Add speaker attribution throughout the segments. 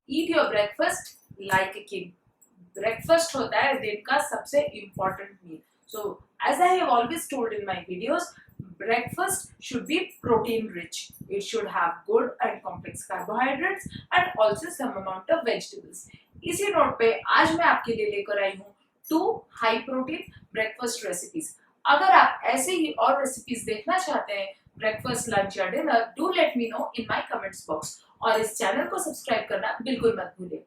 Speaker 1: Eat your breakfast like a king. Breakfast होता है दिन का सबसे important meal. So as I have always told in my videos, breakfast should be protein rich. It should have good and complex carbohydrates and also some amount of vegetables. इसी note पे आज मैं आपके लिए लेकर आई हूँ 2 हाई प्रोटीन ब्रेकफास्ट रेसिपीज. अगर आप ऐसे ही और रेसिपीज देखना चाहते हैं ब्रेकफास्ट लंच या dinner, do let me know in my comments box और इस चैनल को सब्सक्राइब करना बिल्कुल मत भूलिए.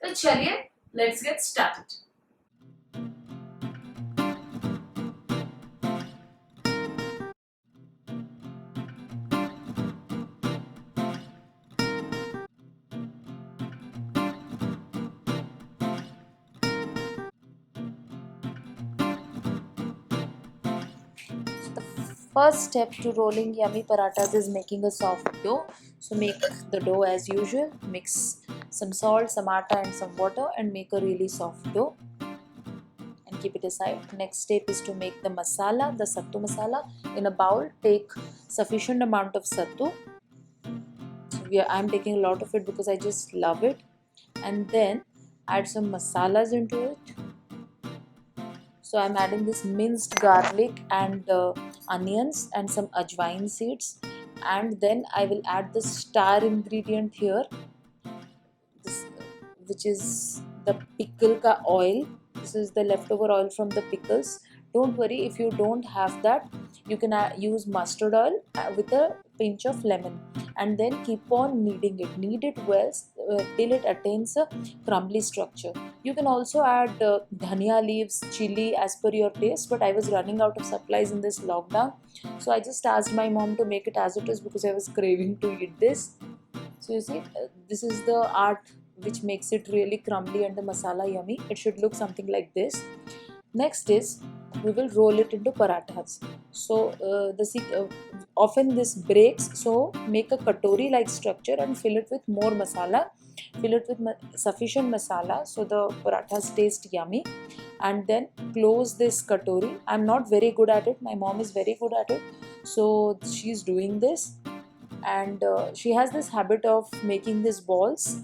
Speaker 1: तो चलिए, let's get started. The first step to rolling yummy parathas is making a soft dough. So make the dough as usual, mix some salt, some atta and some water and make a really soft dough and keep it aside. Next step is to make the masala, the sattu masala. In a bowl, take sufficient amount of sattu. So I'm taking a lot of it because I just love it. And then add some masalas into it. So I'm adding this minced garlic and onions and some ajwain seeds, and then I will add the star ingredient here, this, which is the pickle ka oil. This is the leftover oil from the pickles. Don't worry if you don't have that, you can use mustard oil with a pinch of lemon, and then keep on kneading it. Knead it well till it attains a crumbly structure. You can also add dhania leaves, chili as per your taste, but I was running out of supplies in this lockdown, so I just asked my mom to make it as it is because I was craving to eat this. So you see, this is the art which makes it really crumbly and the masala yummy. It should look something like this. Next is we will roll it into parathas. So often this breaks, so make a katori like structure and fill it with more masala. Fill it with sufficient masala so the parathas taste yummy, and then close this katori. I'm not very good at it, my mom is very good at it, so she's doing this, and she has this habit of making these balls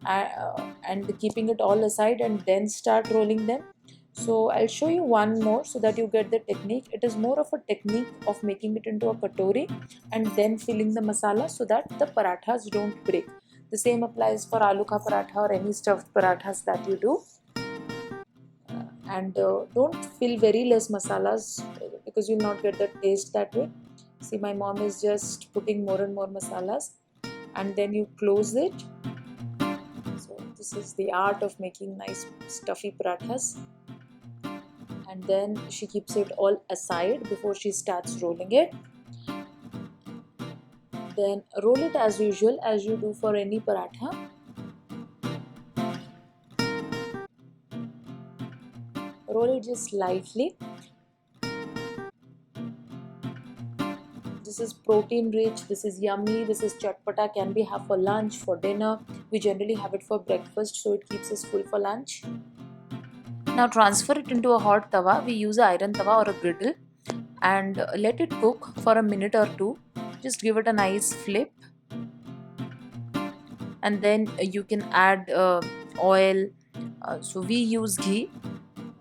Speaker 1: and keeping it all aside and then start rolling them. So I'll show you one more so that you get the technique. It is more of a technique of making it into a katori and then filling the masala so that the parathas don't break. The same applies for aloo ka paratha or any stuffed parathas that you do. And don't fill very less masalas because you'll not get the taste that way. See, my mom is just putting more and more masalas, and then you close it. So this is the art of making nice stuffy parathas. And then she keeps it all aside before she starts rolling it. Then roll it as usual as you do for any paratha. Roll it just lightly. This is protein rich, this is yummy, this is chatpata, can be have for lunch, for dinner. We generally have it for breakfast, so it keeps us full for lunch. Now transfer it into a hot tawa. We use an iron tawa or a griddle and let it cook for a minute or two. Just give it a nice flip, and then you can add oil. So we use ghee.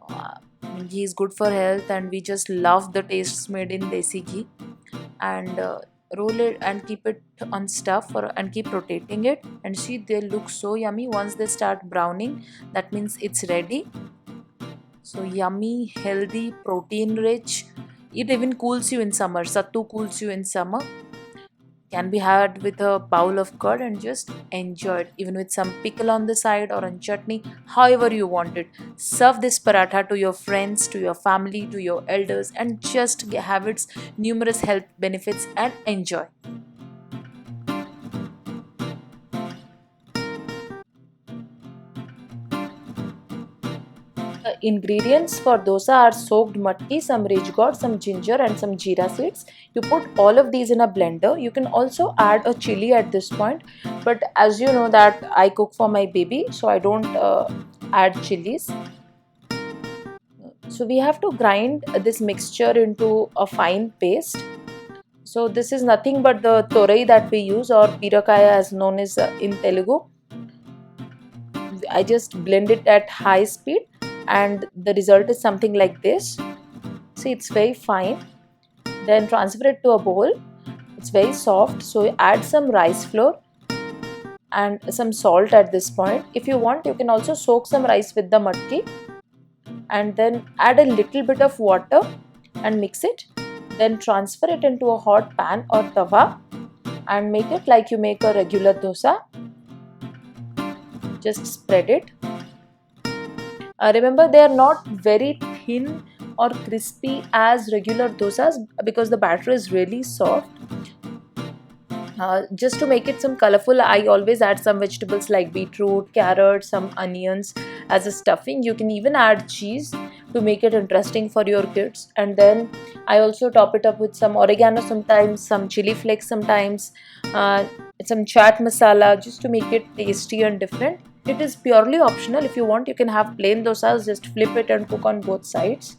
Speaker 1: uh, Ghee is good for health and we just love the tastes made in desi ghee. And roll it and keep it on stuff and keep rotating it, and see, they look so yummy. Once they start browning, that means it's ready. So yummy, healthy, protein rich. It even cools you in summer. Sattu cools you in summer. Can be had with a bowl of curd and just enjoy it, even with some pickle on the side or on chutney, however you want it. Serve this paratha to your friends, to your family, to your elders, and just have its numerous health benefits and enjoy. The ingredients for dosa are soaked matki, some rajgod, some ginger and some jeera seeds. You put all of these in a blender. You can also add a chili at this point, but as you know that I cook for my baby, so I don't add chilies. So we have to grind this mixture into a fine paste. So this is nothing but the torai that we use, or pirakaya as known as in Telugu. I just blend it at high speed and the result is something like this. See, it's very fine. Then transfer it to a bowl. It's very soft, so add some rice flour and some salt at this point. If you want, you can also soak some rice with the matki and then add a little bit of water and mix it. Then transfer it into a hot pan or tawa and make it like you make a regular dosa. Just spread it. Remember, they are not very thin or crispy as regular dosas because the batter is really soft. Just to make it some colorful, I always add some vegetables like beetroot, carrot, some onions as a stuffing. You can even add cheese to make it interesting for your kids. And then I also top it up with some oregano sometimes, some chili flakes sometimes, some chaat masala just to make it tasty and different. It is purely optional. If you want, you can have plain dosas, just flip it and cook on both sides.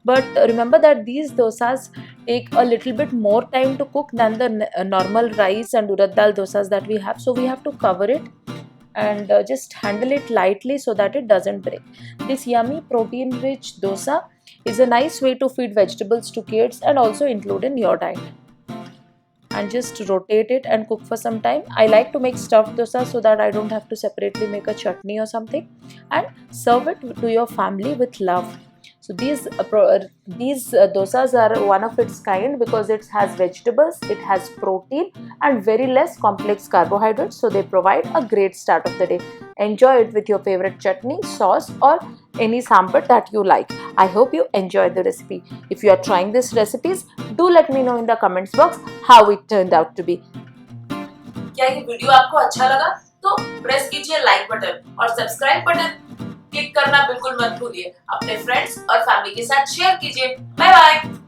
Speaker 1: But remember that these dosas take a little bit more time to cook than the normal rice and urad dal dosas that we have. So we have to cover it and just handle it lightly so that it doesn't break. This yummy protein rich dosa is a nice way to feed vegetables to kids and also include in your diet. And just rotate it and cook for some time. I like to make stuffed dosa so that I don't have to separately make a chutney or something, and serve it to your family with love. So these dosas are one of its kind because it has vegetables, it has protein and very less complex carbohydrates. So they provide a great start of the day. Enjoy it with your favorite chutney, sauce or any sambar that you like. I hope you enjoyed the recipe. If you are trying these recipes, do let me know in the comments box how it turned out to be. क्या ये video आपको अच्छा लगा तो press कीजिए like button और subscribe button click करना बिल्कुल मत भूलिए। अपने फ्रेंड्स और फैमिली के साथ शेयर कीजिए। Bye bye.